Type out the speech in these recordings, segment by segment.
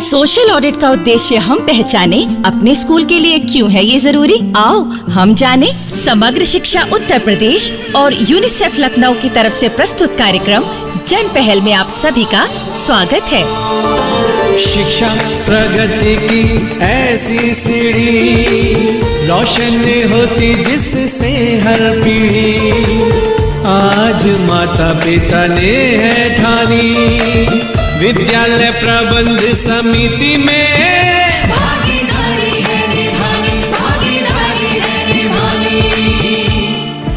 Social audit का उद्देश्य हम पहचाने, अपने स्कूल के लिए क्यों है ये जरूरी। आओ हम जाने। समग्र शिक्षा उत्तर प्रदेश और यूनिसेफ लखनऊ की तरफ से प्रस्तुत कार्यक्रम जन पहल में आप सभी का स्वागत है। शिक्षा प्रगति की ऐसी सीढ़ी, रोशन होती जिससे हर पीढ़ी। आज माता पिता ने है ठानी, विद्यालय प्रबंध समिति में भागीदारी है निभानी, भागीदारी है निभानी।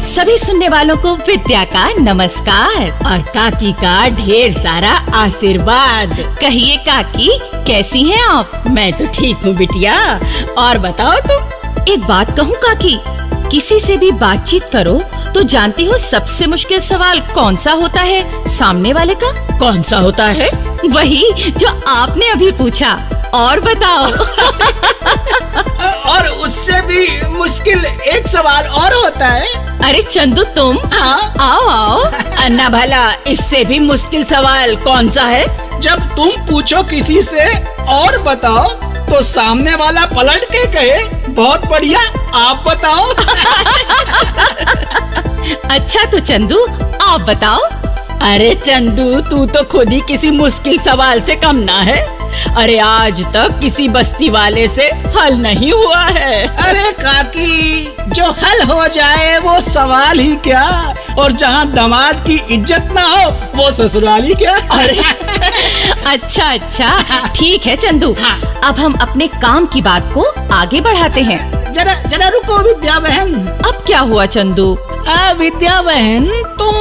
सभी सुनने वालों को विद्या का नमस्कार और काकी का ढेर सारा आशीर्वाद। कहिए काकी, कैसी हैं आप? मैं तो ठीक हूँ बिटिया, और बताओ तुम। एक बात कहूँ काकी, किसी से भी बातचीत करो तो जानती हो सबसे मुश्किल सवाल कौन सा होता है सामने वाले का? कौन सा होता है? वही जो आपने अभी पूछा। और बताओ। और उससे भी मुश्किल एक सवाल और होता है। अरे चंदू तुम। हाँ? आओ आओ। अन्ना भला इससे भी मुश्किल सवाल कौन सा है? जब तुम पूछो किसी से और बताओ, तो सामने वाला पलट के कहे बहुत बढ़िया, आप बताओ। अच्छा तो चंदू आप बताओ। अरे चंदू, तू तो खुद ही किसी मुश्किल सवाल से कम ना है। अरे आज तक किसी बस्ती वाले से हल नहीं हुआ है। अरे काकी, जो हल हो जाए वो सवाल ही क्या, और जहाँ दामाद की इज्जत ना हो वो ससुराल ही क्या। अरे अच्छा ठीक है चंदू। हाँ। अब हम अपने काम की बात को आगे बढ़ाते हैं। जरा रुको विद्या बहन। अब क्या हुआ चंदू? विद्या बहन, तुम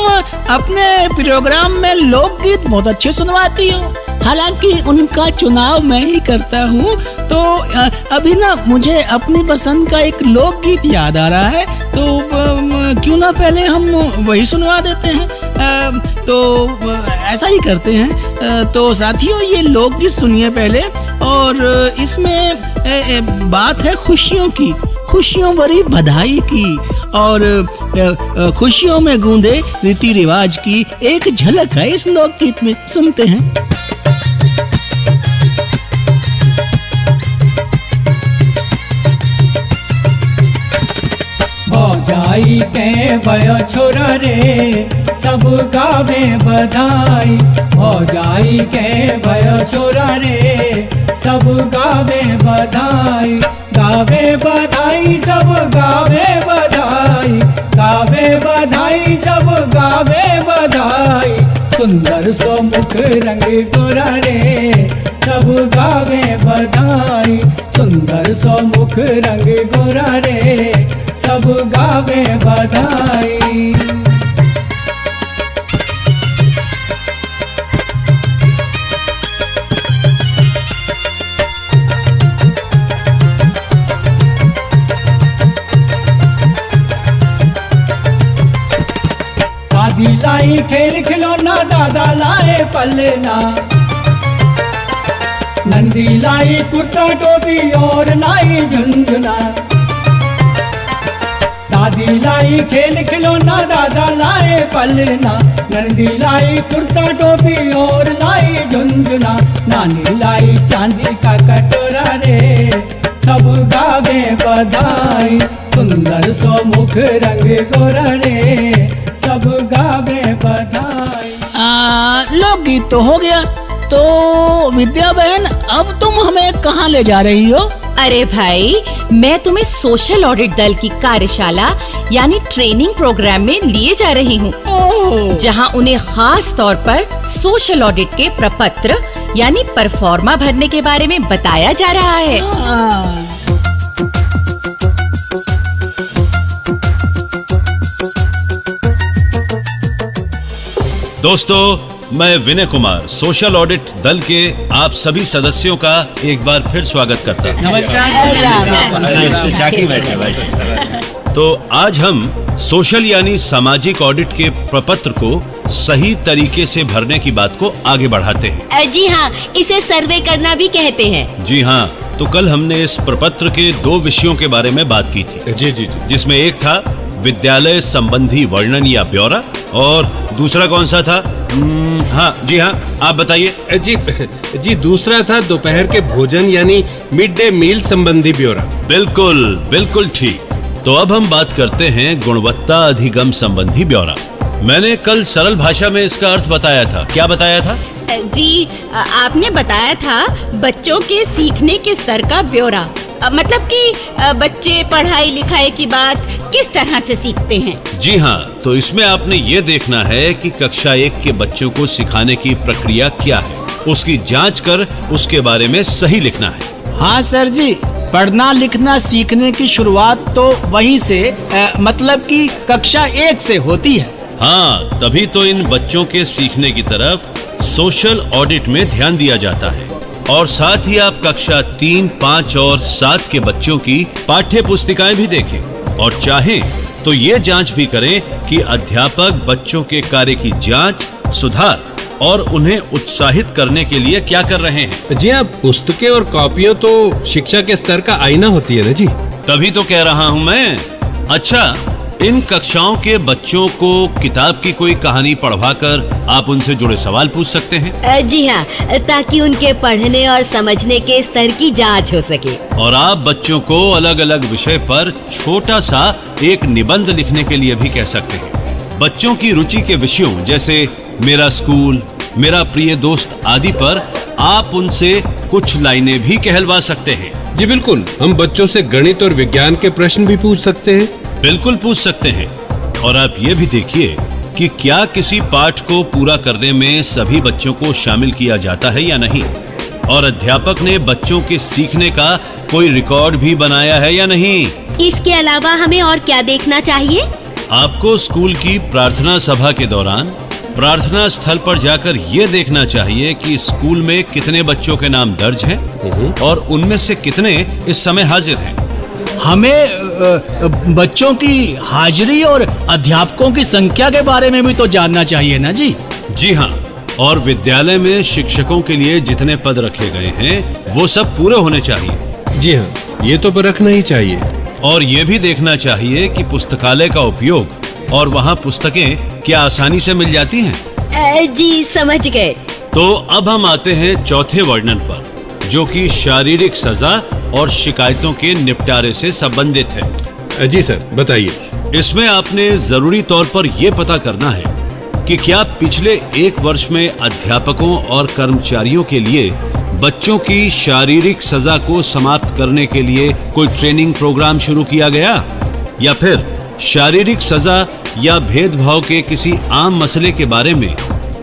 अपने प्रोग्राम में लोकगीत बहुत अच्छे सुनवाती हो। हालांकि उनका चुनाव मैं ही करता हूँ, तो अभी ना मुझे अपनी पसंद का एक लोकगीत याद आ रहा है, तो क्यों ना पहले हम वही सुनवा देते हैं। तो ऐसा ही करते हैं। तो साथियों, ये लोकगीत सुनिए पहले, और इसमें बात है खुशियों की, खुशियों भरी बधाई की, और खुशियों में गूंजे रीति रिवाज की एक झलक है इस लोकगीत में। सुनते हैं। भौजाई के भयो छोरा रे, सब गावे बधाई। भौजाई के भयो छोरा रे, सब गावे बधाई। गावे बधाई सब गावे बधाई, गावे बधाई सब गावे बधाई। सुंदर सो मुख रंग गोरा रे, सब गावे बधाई। सुंदर सो मुख रंग गोरा रे, सब गावे बधाई। दादी लाई खेल खिलौना, दादा लाए पलना। नंदी लाई कुर्ता टोपी और लाई झुंझुना। दादी लाई खेल खिलौना, दादा लाए पलना। नंदी लाई कुर्ता टोपी और लाई झुंझुना। नानी लाई चांदी का कटोरा रे, सब गावे बधाई। सुंदर सो मुख रंग गोरा रे, सब गावे बधाई। लोकगीत तो हो गया, तो विद्या बहन अब तुम हमें कहाँ ले जा रही हो? अरे भाई, मैं तुम्हें सोशल ऑडिट दल की कार्यशाला यानी ट्रेनिंग प्रोग्राम में लिए जा रही हूँ, जहाँ उन्हें खास तौर पर सोशल ऑडिट के प्रपत्र यानी परफॉर्मा भरने के बारे में बताया जा रहा है। दोस्तों, मैं विनय कुमार सोशल ऑडिट दल के आप सभी सदस्यों का एक बार फिर स्वागत करता हूँ। तो आज हम सोशल यानी सामाजिक ऑडिट के प्रपत्र को सही तरीके से भरने की बात को आगे बढ़ाते हैं। जी हाँ, इसे सर्वे करना भी कहते हैं। जी हाँ, तो कल हमने इस प्रपत्र के 2 विषयों के बारे में बात की थी। जी, जिसमें एक था विद्यालय संबंधी वर्णन या ब्यौरा, और दूसरा कौन सा था? हाँ जी हाँ, आप बताइए। जी दूसरा था दोपहर के भोजन यानी मिड डे मील संबंधी ब्यौरा। बिल्कुल बिल्कुल ठीक। तो अब हम बात करते हैं गुणवत्ता अधिगम संबंधी ब्यौरा। मैंने कल सरल भाषा में इसका अर्थ बताया था। क्या बताया था? जी आपने बताया था बच्चों के सीखने के स्तर का ब्यौरा, मतलब कि बच्चे पढ़ाई लिखाई की बात किस तरह से सीखते हैं। जी हाँ, तो इसमें आपने ये देखना है कि कक्षा 1 के बच्चों को सिखाने की प्रक्रिया क्या है, उसकी जांच कर उसके बारे में सही लिखना है। हाँ सर जी, पढ़ना लिखना सीखने की शुरुआत तो वहीं से मतलब कि कक्षा 1 से होती है। हाँ, तभी तो इन बच्चों के सीखने की तरफ सोशल ऑडिट में ध्यान दिया जाता है। और साथ ही आप कक्षा 3, 5 और 7 के बच्चों की पाठ्य पुस्तिकाएं भी देखें और चाहें तो ये जांच भी करें कि अध्यापक बच्चों के कार्य की जांच, सुधार और उन्हें उत्साहित करने के लिए क्या कर रहे हैं। जी हाँ, पुस्तकें और कॉपियां तो शिक्षा के स्तर का आईना होती है ना जी। तभी तो कह रहा हूँ मैं। अच्छा, इन कक्षाओं के बच्चों को किताब की कोई कहानी पढ़वाकर आप उनसे जुड़े सवाल पूछ सकते हैं। जी हाँ, ताकि उनके पढ़ने और समझने के स्तर की जांच हो सके। और आप बच्चों को अलग अलग विषय पर छोटा सा एक निबंध लिखने के लिए भी कह सकते हैं। बच्चों की रुचि के विषयों जैसे मेरा स्कूल, मेरा प्रिय दोस्त आदि पर आप उनसे कुछ लाइनें भी कहलवा सकते हैं। जी बिल्कुल, हम बच्चों से गणित और विज्ञान के प्रश्न भी पूछ सकते हैं। बिल्कुल पूछ सकते हैं। और आप ये भी देखिए कि क्या किसी पाठ को पूरा करने में सभी बच्चों को शामिल किया जाता है या नहीं, और अध्यापक ने बच्चों के सीखने का कोई रिकॉर्ड भी बनाया है या नहीं। इसके अलावा हमें और क्या देखना चाहिए? आपको स्कूल की प्रार्थना सभा के दौरान प्रार्थना स्थल पर जाकर ये देखना चाहिए कि स्कूल में कितने बच्चों के नाम दर्ज हैं और उनमें से कितने इस समय हाजिर हैं। हमें बच्चों की हाजिरी और अध्यापकों की संख्या के बारे में भी तो जानना चाहिए ना जी। जी हाँ, और विद्यालय में शिक्षकों के लिए जितने पद रखे गए हैं वो सब पूरे होने चाहिए। जी हाँ, ये तो रखना ही चाहिए। और ये भी देखना चाहिए कि पुस्तकालय का उपयोग और वहाँ पुस्तकें क्या आसानी से मिल जाती हैं। जी समझ गए। तो अब हम आते हैं चौथे वर्णन पर, जो कि शारीरिक सजा और शिकायतों के निपटारे से संबंधित है। जी सर, बताइए। इसमें आपने जरूरी तौर पर यह पता करना है कि क्या पिछले 1 वर्ष में अध्यापकों और कर्मचारियों के लिए बच्चों की शारीरिक सजा को समाप्त करने के लिए कोई ट्रेनिंग प्रोग्राम शुरू किया गया, या फिर शारीरिक सजा या भेदभाव के किसी आम मसले के बारे में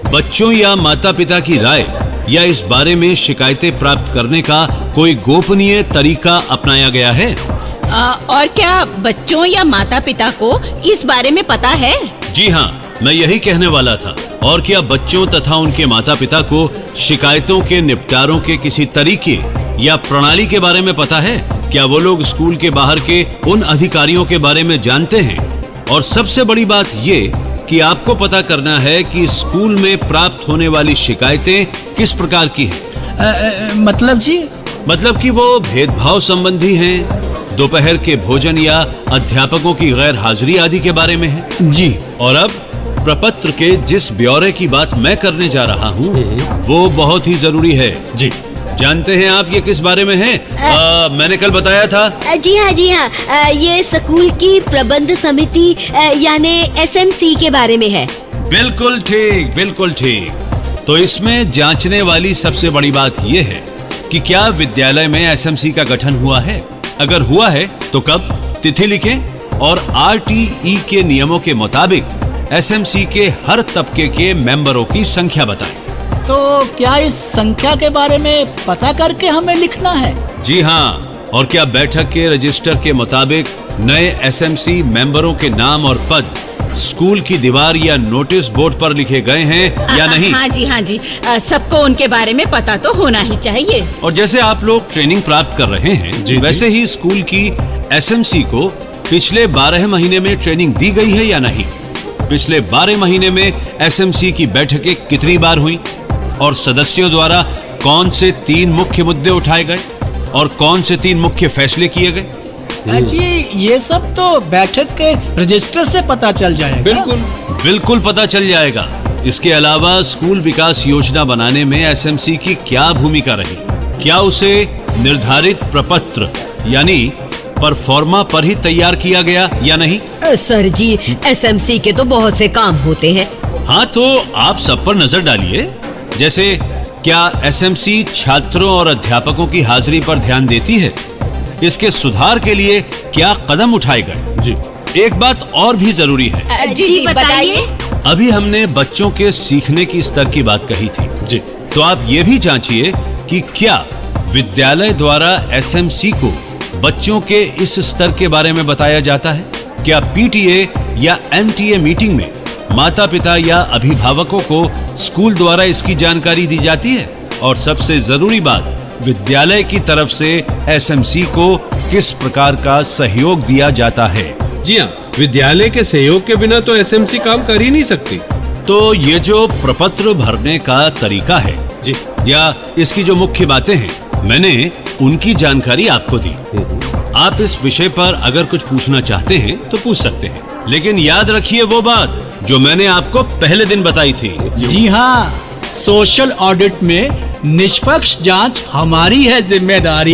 बच्चों या माता पिता की राय या इस बारे में शिकायतें प्राप्त करने का कोई गोपनीय तरीका अपनाया गया है। और क्या बच्चों या माता पिता को इस बारे में पता है? जी हाँ, मैं यही कहने वाला था। और क्या बच्चों तथा उनके माता पिता को शिकायतों के निपटारों के किसी तरीके या प्रणाली के बारे में पता है? क्या वो लोग स्कूल के बाहर के उन अधिकारियों के बारे में जानते हैं? और सबसे बड़ी बात ये कि आपको पता करना है कि स्कूल में प्राप्त होने वाली शिकायतें किस प्रकार की हैं। मतलब जी? मतलब कि वो भेदभाव संबंधी हैं, दोपहर के भोजन या अध्यापकों की गैर हाजिरी आदि के बारे में है। जी। और अब प्रपत्र के जिस ब्यौरे की बात मैं करने जा रहा हूँ वो बहुत ही जरूरी है। जी। जानते हैं आप ये किस बारे में है? मैंने कल बताया था। जी हाँ, ये स्कूल की प्रबंध समिति यानी SMC के बारे में है। बिल्कुल ठीक, बिल्कुल ठीक। तो इसमें जांचने वाली सबसे बड़ी बात ये है कि क्या विद्यालय में SMC का गठन हुआ है। अगर हुआ है तो कब, तिथि लिखें और RTE के नियमों के मुताबिक SMC के हर तबके के मेंबरों की संख्या बताएं। तो क्या इस संख्या के बारे में पता करके हमें लिखना है? जी हाँ, और क्या बैठक के रजिस्टर के मुताबिक नए SMC मेंबरों के नाम और पद स्कूल की दीवार या नोटिस बोर्ड पर लिखे गए हैं या नहीं? हाँ जी, सबको उनके बारे में पता तो होना ही चाहिए। और जैसे आप लोग ट्रेनिंग प्राप्त कर रहे हैं, वैसे ही स्कूल की SMC को पिछले 12 महीने में ट्रेनिंग दी गई है या नहीं? पिछले 12 महीने में SMC की बैठकें कितनी बार हुई और सदस्यों द्वारा कौन से 3 मुख्य मुद्दे उठाए गए और कौन से 3 मुख्य फैसले किए गए? जी ये सब तो बैठक के रजिस्टर से पता चल जाएगा। बिल्कुल। बिल्कुल पता चल जाएगा। इसके अलावा स्कूल विकास योजना बनाने में एसएमसी की क्या भूमिका रही, क्या उसे निर्धारित प्रपत्र यानी परफॉर्मा पर ही तैयार किया गया या नहीं? सर जी, एसएमसी के तो बहुत से काम होते हैं। हाँ, तो आप सब पर नजर डालिए। जैसे क्या एसएमसी छात्रों और अध्यापकों की हाजिरी पर ध्यान देती है? इसके सुधार के लिए क्या कदम उठाए गए? जी, एक बात और भी जरूरी है। जी बताइए। अभी हमने बच्चों के सीखने की स्तर की बात कही थी। जी, तो आप ये भी जांचिए कि क्या विद्यालय द्वारा एसएमसी को बच्चों के इस स्तर के बारे में बताया जाता है? क्या पीटीए या एमटीए मीटिंग में माता पिता या अभिभावकों को स्कूल द्वारा इसकी जानकारी दी जाती है? और सबसे जरूरी बात, विद्यालय की तरफ से एसएमसी को किस प्रकार का सहयोग दिया जाता है? जी हाँ, विद्यालय के सहयोग के बिना तो एसएमसी काम कर ही नहीं सकती। तो ये जो प्रपत्र भरने का तरीका है जी, या इसकी जो मुख्य बातें हैं, मैंने उनकी जानकारी आपको दी। आप इस विषय पर अगर कुछ पूछना चाहते हैं तो पूछ सकते हैं, लेकिन याद रखिए वो बात जो मैंने आपको पहले दिन बताई थी। जी हाँ, सोशल ऑडिट में निष्पक्ष जांच हमारी है जिम्मेदारी।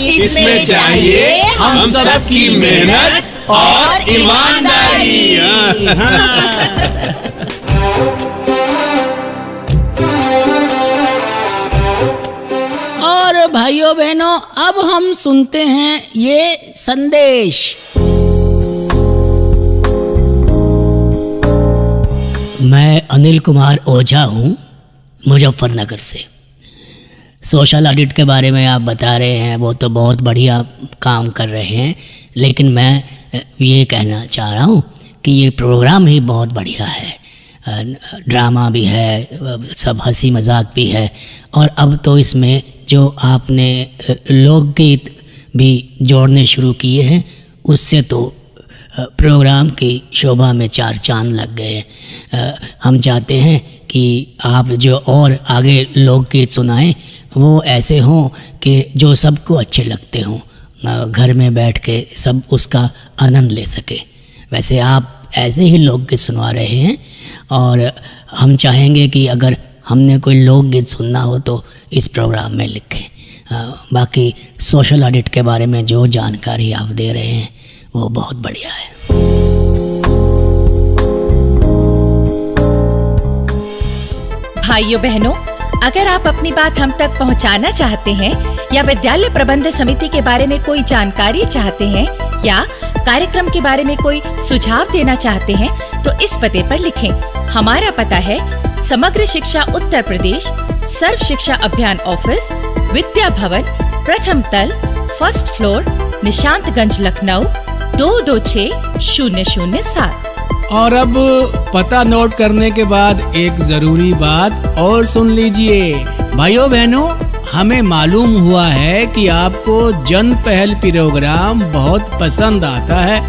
इसमें चाहिए हम सबकी मेहनत और ईमानदारी। और भाइयों बहनों, अब हम सुनते हैं ये संदेश। मैं अनिल कुमार ओझा हूँ, मुजफ्फरनगर से। सोशल ऑडिट के बारे में आप बता रहे हैं, वो तो बहुत बढ़िया काम कर रहे हैं, लेकिन मैं ये कहना चाह रहा हूँ कि ये प्रोग्राम ही बहुत बढ़िया है। ड्रामा भी है, सब हंसी मजाक भी है, और अब तो इसमें जो आपने लोकगीत भी जोड़ने शुरू किए हैं, उससे तो प्रोग्राम की शोभा में चार चांद लग गए। हम चाहते हैं कि आप जो और आगे लोकगीत सुनाएं वो ऐसे हों कि जो सबको अच्छे लगते हों, घर में बैठ के सब उसका आनंद ले सके। वैसे आप ऐसे ही लोकगीत सुनवा रहे हैं, और हम चाहेंगे कि अगर हमने कोई लोकगीत सुनना हो तो इस प्रोग्राम में लिखें। बाकी सोशल ऑडिट के बारे में जो जानकारी आप दे रहे हैं वो बहुत बढ़िया है। भाइयों बहनों, अगर आप अपनी बात हम तक पहुंचाना चाहते हैं या विद्यालय प्रबंध समिति के बारे में कोई जानकारी चाहते हैं या कार्यक्रम के बारे में कोई सुझाव देना चाहते हैं तो इस पते पर लिखें। हमारा पता है समग्र शिक्षा उत्तर प्रदेश, सर्व शिक्षा अभियान ऑफिस, विद्या भवन, प्रथम तल, फर्स्ट फ्लोर, निशांतगंज, लखनऊ 226007। और अब पता नोट करने के बाद एक जरूरी बात और सुन लीजिए। भाइयों बहनों, हमें मालूम हुआ है कि आपको जन पहल प्रोग्राम बहुत पसंद आता है,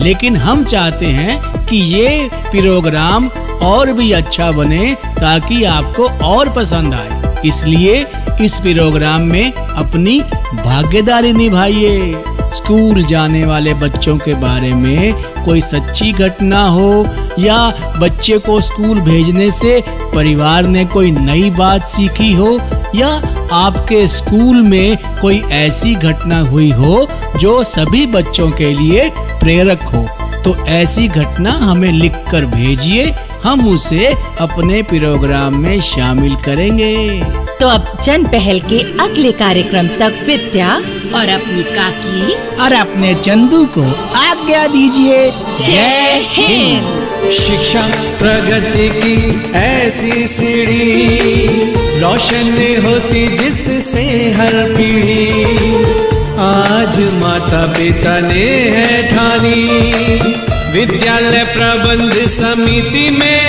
लेकिन हम चाहते हैं कि ये प्रोग्राम और भी अच्छा बने ताकि आपको और पसंद आए। इसलिए इस प्रोग्राम में अपनी भागीदारी निभाइए। स्कूल जाने वाले बच्चों के बारे में कोई सच्ची घटना हो या बच्चे को स्कूल भेजने से परिवार ने कोई नई बात सीखी हो या आपके स्कूल में कोई ऐसी घटना हुई हो जो सभी बच्चों के लिए प्रेरक हो, तो ऐसी घटना हमें लिखकर भेजिए। हम उसे अपने प्रोग्राम में शामिल करेंगे। तो अब जन पहल के अगले कार्यक्रम तक विद्या और अपनी काकी और अपने चंदू को आज्ञा दीजिए। जय हिंद। शिक्षा प्रगति की ऐसी सीढ़ी, रोशन होती जिससे हर पीढ़ी। आज माता पिता ने है ठानी, विद्यालय प्रबंध समिति में